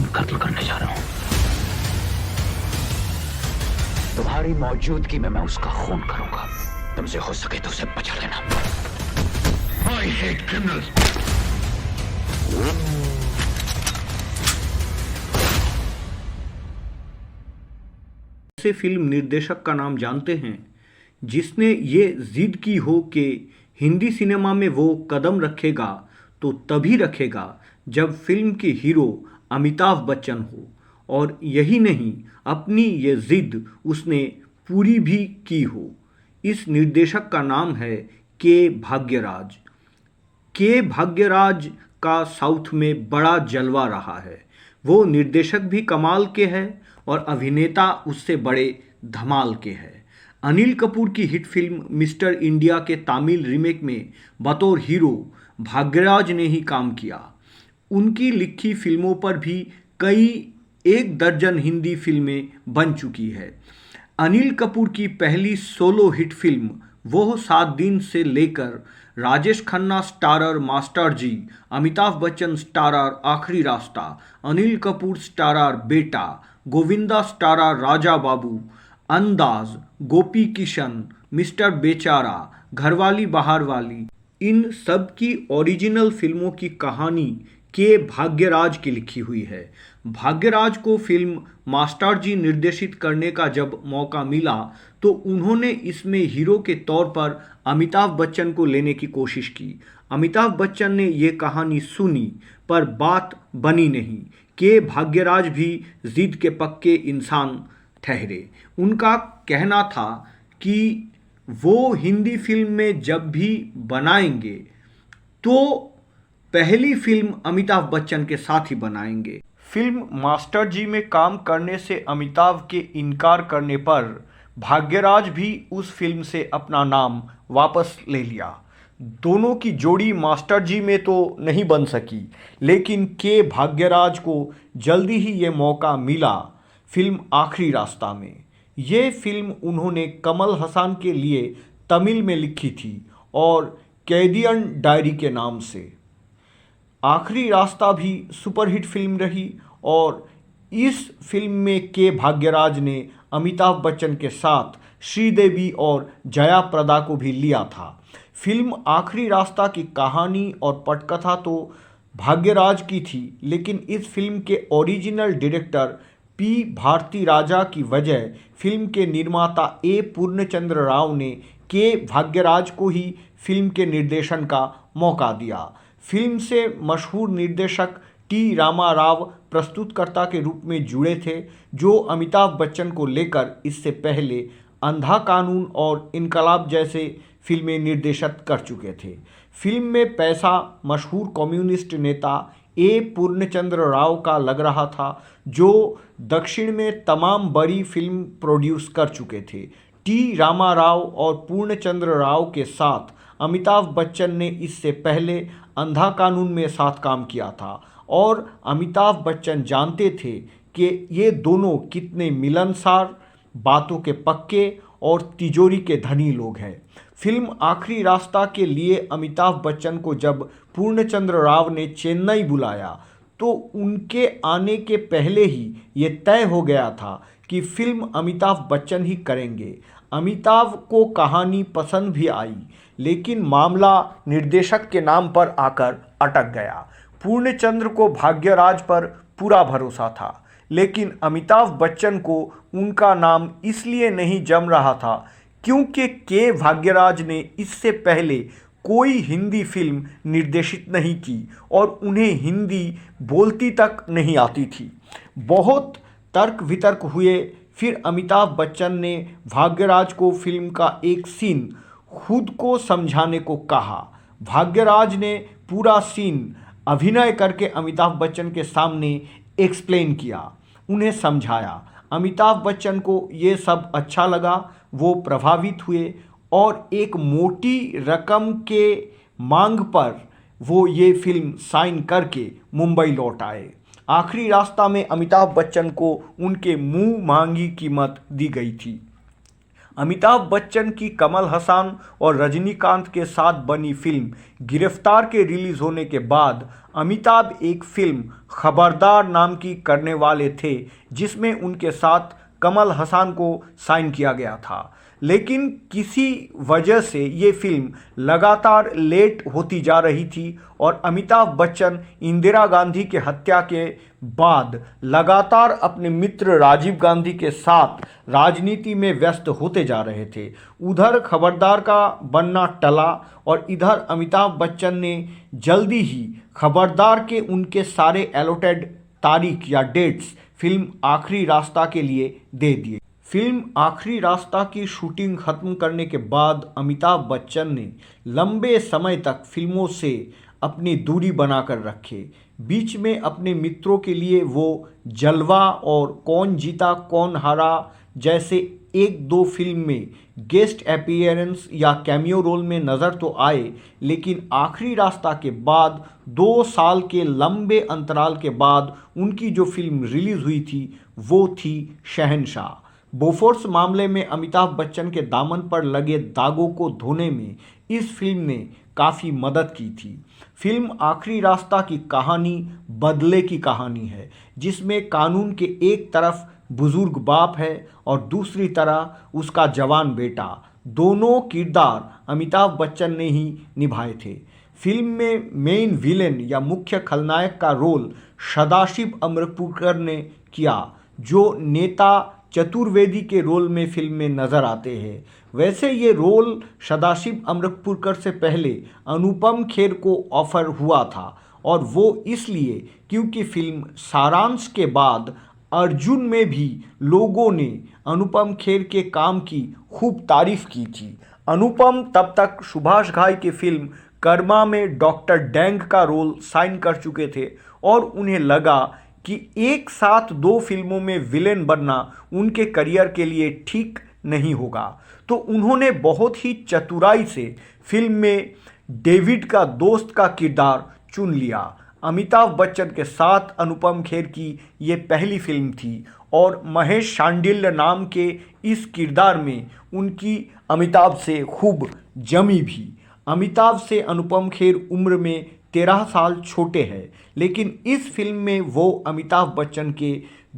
कत्ल करने जा रहा हूं। तुम्हारी मौजूदगी में मैं उसका खून करूंगा। तुमसे हो सके तो उसे बचा लेना। I hate criminals. ऐसे फिल्म निर्देशक का नाम जानते हैं जिसने ये जिद की हो कि हिंदी सिनेमा में वो कदम रखेगा तो तभी रखेगा जब फिल्म के हीरो अमिताभ बच्चन हो, और यही नहीं, अपनी ये जिद उसने पूरी भी की हो। इस निर्देशक का नाम है के भाग्यराज। के भाग्यराज का साउथ में बड़ा जलवा रहा है। वो निर्देशक भी कमाल के हैं और अभिनेता उससे बड़े धमाल के हैं। अनिल कपूर की हिट फिल्म मिस्टर इंडिया के तमिल रीमेक में बतौर हीरो भाग्यराज ने ही काम किया। उनकी लिखी फिल्मों पर भी कई एक दर्जन हिंदी फिल्में बन चुकी है। अनिल कपूर की पहली सोलो हिट फिल्म वो 7 दिन से लेकर राजेश खन्ना स्टारर मास्टर जी, अमिताभ बच्चन स्टारर आखिरी रास्ता, अनिल कपूर स्टारर बेटा, गोविंदा स्टारर राजा बाबू, अंदाज, गोपी किशन, मिस्टर बेचारा, घरवाली बाहर वाली, इन सब की ओरिजिनल फिल्मों की कहानी के भाग्यराज की लिखी हुई है। भाग्यराज को फिल्म मास्टर जी निर्देशित करने का जब मौका मिला तो उन्होंने इसमें हीरो के तौर पर अमिताभ बच्चन को लेने की कोशिश की। अमिताभ बच्चन ने ये कहानी सुनी पर बात बनी नहीं। के भाग्यराज भी जिद के पक्के इंसान ठहरे। उनका कहना था कि वो हिंदी फिल्म में जब भी बनाएंगे तो पहली फिल्म अमिताभ बच्चन के साथ ही बनाएंगे। फिल्म मास्टर जी में काम करने से अमिताभ के इनकार करने पर भाग्यराज भी उस फिल्म से अपना नाम वापस ले लिया। दोनों की जोड़ी मास्टर जी में तो नहीं बन सकी, लेकिन के भाग्यराज को जल्दी ही ये मौका मिला फिल्म आखिरी रास्ता में। ये फिल्म उन्होंने कमल हसन के लिए तमिल में लिखी थी और कैदियन डायरी के नाम से। आखिरी रास्ता भी सुपरहिट फिल्म रही और इस फिल्म में के भाग्यराज ने अमिताभ बच्चन के साथ श्रीदेवी और जया प्रदा को भी लिया था। फिल्म आखिरी रास्ता की कहानी और पटकथा तो भाग्यराज की थी, लेकिन इस फिल्म के ओरिजिनल डायरेक्टर पी भारती राजा की वजह फिल्म के निर्माता ए पूर्णचंद्र राव ने के भाग्यराज को ही फिल्म के निर्देशन का मौका दिया। फिल्म से मशहूर निर्देशक टी रामा राव प्रस्तुतकर्ता के रूप में जुड़े थे, जो अमिताभ बच्चन को लेकर इससे पहले अंधा कानून और इनकलाब जैसे फिल्में निर्देशित कर चुके थे। फिल्म में पैसा मशहूर कम्युनिस्ट नेता ए पूर्णचंद्र राव का लग रहा था, जो दक्षिण में तमाम बड़ी फिल्म प्रोड्यूस कर चुके थे। टी रामा राव और पूर्णचंद्र राव के साथ अमिताभ बच्चन ने इससे पहले अंधा कानून में साथ काम किया था और अमिताभ बच्चन जानते थे कि ये दोनों कितने मिलनसार, बातों के पक्के और तिजोरी के धनी लोग हैं। फिल्म आखिरी रास्ता के लिए अमिताभ बच्चन को जब पूर्णचंद्र राव ने चेन्नई बुलाया तो उनके आने के पहले ही ये तय हो गया था कि फिल्म अमिताभ बच्चन ही करेंगे। अमिताभ को कहानी पसंद भी आई, लेकिन मामला निर्देशक के नाम पर आकर अटक गया। पूर्णचंद्र को भाग्यराज पर पूरा भरोसा था, लेकिन अमिताभ बच्चन को उनका नाम इसलिए नहीं जम रहा था क्योंकि के भाग्यराज ने इससे पहले कोई हिंदी फिल्म निर्देशित नहीं की और उन्हें हिंदी बोलती तक नहीं आती थी। बहुत तर्क वितर्क हुए, फिर अमिताभ बच्चन ने भाग्यराज को फिल्म का एक सीन खुद को समझाने को कहा। भाग्यराज ने पूरा सीन अभिनय करके अमिताभ बच्चन के सामने एक्सप्लेन किया, उन्हें समझाया। अमिताभ बच्चन को ये सब अच्छा लगा, वो प्रभावित हुए और एक मोटी रकम के मांग पर वो ये फिल्म साइन करके मुंबई लौट आए। आखिरी रास्ता में अमिताभ बच्चन को उनके मुंह मांगी कीमत दी गई थी। अमिताभ बच्चन की कमल हसन और रजनीकांत के साथ बनी फिल्म गिरफ्तार के रिलीज होने के बाद अमिताभ एक फिल्म खबरदार नाम की करने वाले थे, जिसमें उनके साथ कमल हसन को साइन किया गया था। लेकिन किसी वजह से ये फिल्म लगातार लेट होती जा रही थी और अमिताभ बच्चन इंदिरा गांधी के हत्या के बाद लगातार अपने मित्र राजीव गांधी के साथ राजनीति में व्यस्त होते जा रहे थे। उधर खबरदार का बनना टला और इधर अमिताभ बच्चन ने जल्दी ही खबरदार के उनके सारे एलोटेड तारीख या डेट्स फिल्म आखिरी रास्ता के लिए दे दिए। फिल्म आखिरी रास्ता की शूटिंग खत्म करने के बाद अमिताभ बच्चन ने लंबे समय तक फिल्मों से अपनी दूरी बनाकर रखे। बीच में अपने मित्रों के लिए वो जलवा और कौन जीता कौन हारा जैसे एक दो फिल्म में गेस्ट अपीयरेंस या कैमियो रोल में नज़र तो आए, लेकिन आखिरी रास्ता के बाद 2 साल के लंबे अंतराल के बाद उनकी जो फिल्म रिलीज़ हुई थी वो थी शहंशाह। बोफोर्स मामले में अमिताभ बच्चन के दामन पर लगे दागों को धोने में इस फिल्म ने काफ़ी मदद की थी। फिल्म आखिरी रास्ता की कहानी बदले की कहानी है, जिसमें कानून के एक तरफ बुजुर्ग बाप है और दूसरी तरह उसका जवान बेटा। दोनों किरदार अमिताभ बच्चन ने ही निभाए थे। फिल्म में मेन विलेन या मुख्य खलनायक का रोल सदाशिव अमृतपुरकर ने किया, जो नेता चतुर्वेदी के रोल में फिल्म में नजर आते हैं। वैसे ये रोल सदाशिव अमृतपुरकर से पहले अनुपम खेर को ऑफर हुआ था, और वो इसलिए क्योंकि फिल्म सारांश के बाद अर्जुन में भी लोगों ने अनुपम खेर के काम की खूब तारीफ की थी। अनुपम तब तक सुभाष घाई की फिल्म कर्मा में डॉक्टर डैंग का रोल साइन कर चुके थे और उन्हें लगा कि एक साथ 2 फिल्मों में विलेन बनना उनके करियर के लिए ठीक नहीं होगा, तो उन्होंने बहुत ही चतुराई से फिल्म में डेविड का दोस्त का किरदार चुन लिया। अमिताभ बच्चन के साथ अनुपम खेर की ये पहली फिल्म थी और महेश शांडिल्य नाम के इस किरदार में उनकी अमिताभ से खूब जमी भी। अमिताभ से अनुपम खेर उम्र में 13 साल छोटे हैं, लेकिन इस फिल्म में वो अमिताभ बच्चन के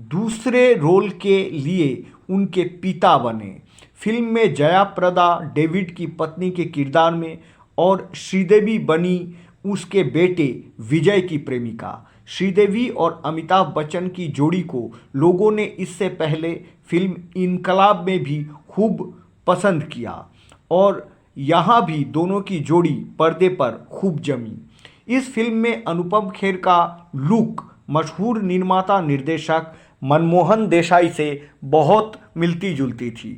दूसरे रोल के लिए उनके पिता बने। फिल्म में जया प्रदा डेविड की पत्नी के किरदार में और श्रीदेवी बनी उसके बेटे विजय की प्रेमिका। श्रीदेवी और अमिताभ बच्चन की जोड़ी को लोगों ने इससे पहले फिल्म इनकलाब में भी खूब पसंद किया और यहाँ भी दोनों की जोड़ी पर्दे पर खूब जमी। इस फिल्म में अनुपम खेर का लुक मशहूर निर्माता निर्देशक मनमोहन देसाई से बहुत मिलती जुलती थी।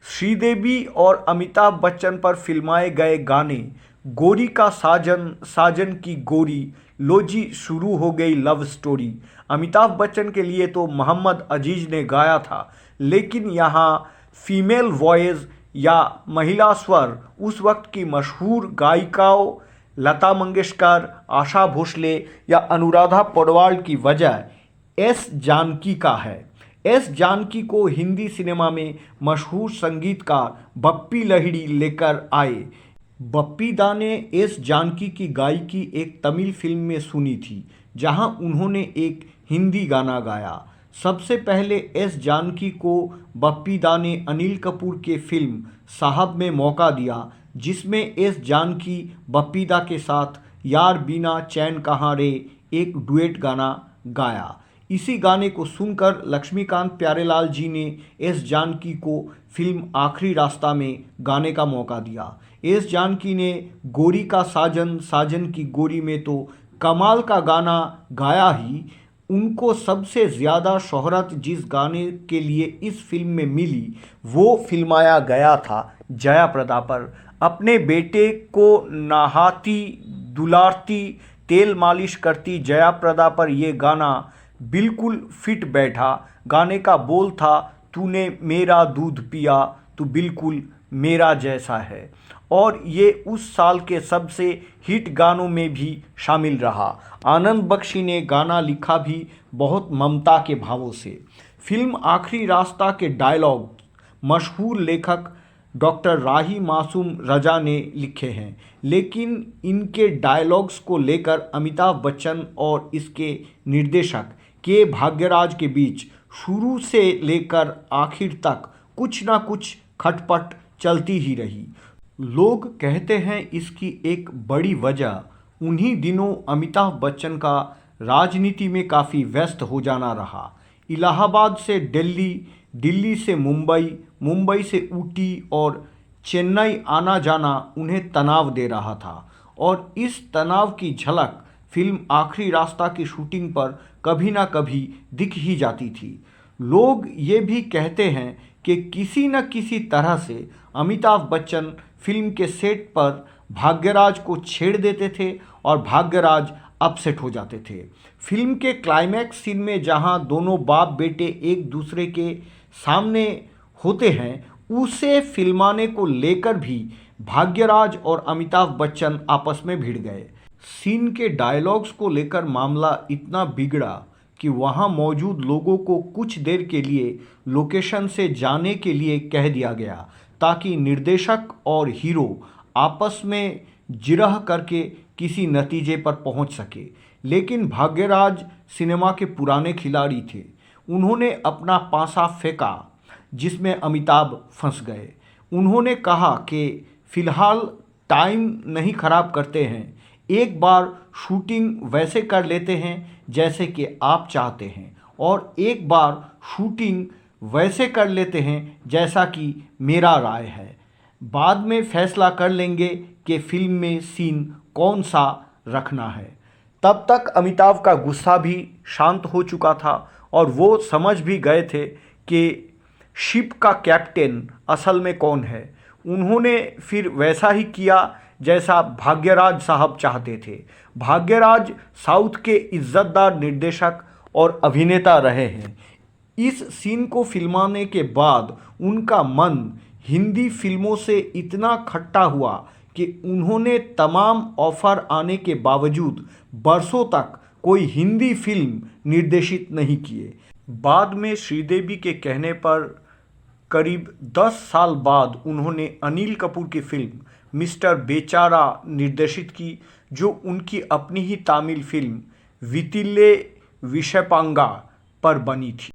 श्रीदेवी और अमिताभ बच्चन पर फिल्माए गए गाने गोरी का साजन, साजन की गोरी, लो जी शुरू हो गई लव स्टोरी अमिताभ बच्चन के लिए तो मोहम्मद अजीज ने गाया था, लेकिन यहाँ फीमेल वॉइस या महिला स्वर उस वक्त की मशहूर गायिकाओं लता मंगेशकर, आशा भोसले या अनुराधा पौडवाल की वजह एस जानकी का है। एस जानकी को हिंदी सिनेमा में मशहूर संगीतकार बप्पी लहिड़ी लेकर आए। बप्पी दा ने एस जानकी की गायकी एक तमिल फिल्म में सुनी थी, जहां उन्होंने एक हिंदी गाना गाया। सबसे पहले एस जानकी को बप्पी दा ने अनिल कपूर के फिल्म साहब में मौका दिया, जिसमें एस जानकी बप्पी दा के साथ यार बिना चैन कहाँ रे एक डुएट गाना गाया। इसी गाने को सुनकर लक्ष्मीकांत प्यारेलाल जी ने एस जानकी को फिल्म आखिरी रास्ता में गाने का मौका दिया। एस जानकी ने गोरी का साजन, साजन की गोरी में तो कमाल का गाना गाया ही। उनको सबसे ज़्यादा शोहरत जिस गाने के लिए इस फिल्म में मिली वो फिल्माया गया था जया प्रदा पर। अपने बेटे को नहाती, दुलारती, तेल मालिश करती जया प्रदा पर ये गाना बिल्कुल फिट बैठा। गाने का बोल था, तूने मेरा दूध पिया तो बिल्कुल मेरा जैसा है, और ये उस साल के सबसे हिट गानों में भी शामिल रहा। आनंद बख्शी ने गाना लिखा भी बहुत ममता के भावों से। फिल्म आखिरी रास्ता के डायलॉग मशहूर लेखक डॉक्टर राही मासूम रजा ने लिखे हैं, लेकिन इनके डायलॉग्स को लेकर अमिताभ बच्चन और इसके निर्देशक के भाग्यराज के बीच शुरू से लेकर आखिर तक कुछ ना कुछ खटपट चलती ही रही। लोग कहते हैं इसकी एक बड़ी वजह उन्हीं दिनों अमिताभ बच्चन का राजनीति में काफ़ी व्यस्त हो जाना रहा। इलाहाबाद से दिल्ली, दिल्ली से मुंबई, मुंबई से ऊटी और चेन्नई आना जाना उन्हें तनाव दे रहा था और इस तनाव की झलक फिल्म आखिरी रास्ता की शूटिंग पर कभी ना कभी दिख ही जाती थी। लोग ये भी कहते हैं कि किसी न किसी तरह से अमिताभ बच्चन फिल्म के सेट पर भाग्यराज को छेड़ देते थे और भाग्यराज अपसेट हो जाते थे। फिल्म के क्लाइमैक्स सीन में जहां दोनों बाप बेटे एक दूसरे के सामने होते हैं, उसे फिल्माने को लेकर भी भाग्यराज और अमिताभ बच्चन आपस में भिड़ गए। सीन के डायलॉग्स को लेकर मामला इतना बिगड़ा कि वहां मौजूद लोगों को कुछ देर के लिए लोकेशन से जाने के लिए कह दिया गया ताकि निर्देशक और हीरो आपस में जिरह करके किसी नतीजे पर पहुंच सके। लेकिन भाग्यराज सिनेमा के पुराने खिलाड़ी थे। उन्होंने अपना पासा फेंका जिसमें अमिताभ फंस गए। उन्होंने कहा कि फिलहाल टाइम नहीं खराब करते हैं, एक बार शूटिंग वैसे कर लेते हैं जैसे कि आप चाहते हैं और एक बार शूटिंग वैसे कर लेते हैं जैसा कि मेरा राय है। बाद में फैसला कर लेंगे कि फिल्म में सीन कौन सा रखना है। तब तक अमिताभ का गुस्सा भी शांत हो चुका था और वो समझ भी गए थे कि शिप का कैप्टन असल में कौन है। उन्होंने फिर वैसा ही किया जैसा भाग्यराज साहब चाहते थे। भाग्यराज साउथ के इज्जतदार निर्देशक और अभिनेता रहे हैं। इस सीन को फिल्माने के बाद उनका मन हिंदी फिल्मों से इतना खट्टा हुआ कि उन्होंने तमाम ऑफर आने के बावजूद बरसों तक कोई हिंदी फिल्म निर्देशित नहीं किए। बाद में श्रीदेवी के कहने पर करीब 10 साल बाद उन्होंने अनिल कपूर की फिल्म मिस्टर बेचारा निर्देशित की, जो उनकी अपनी ही तमिल फिल्म वितिले विशपांगा पर बनी थी।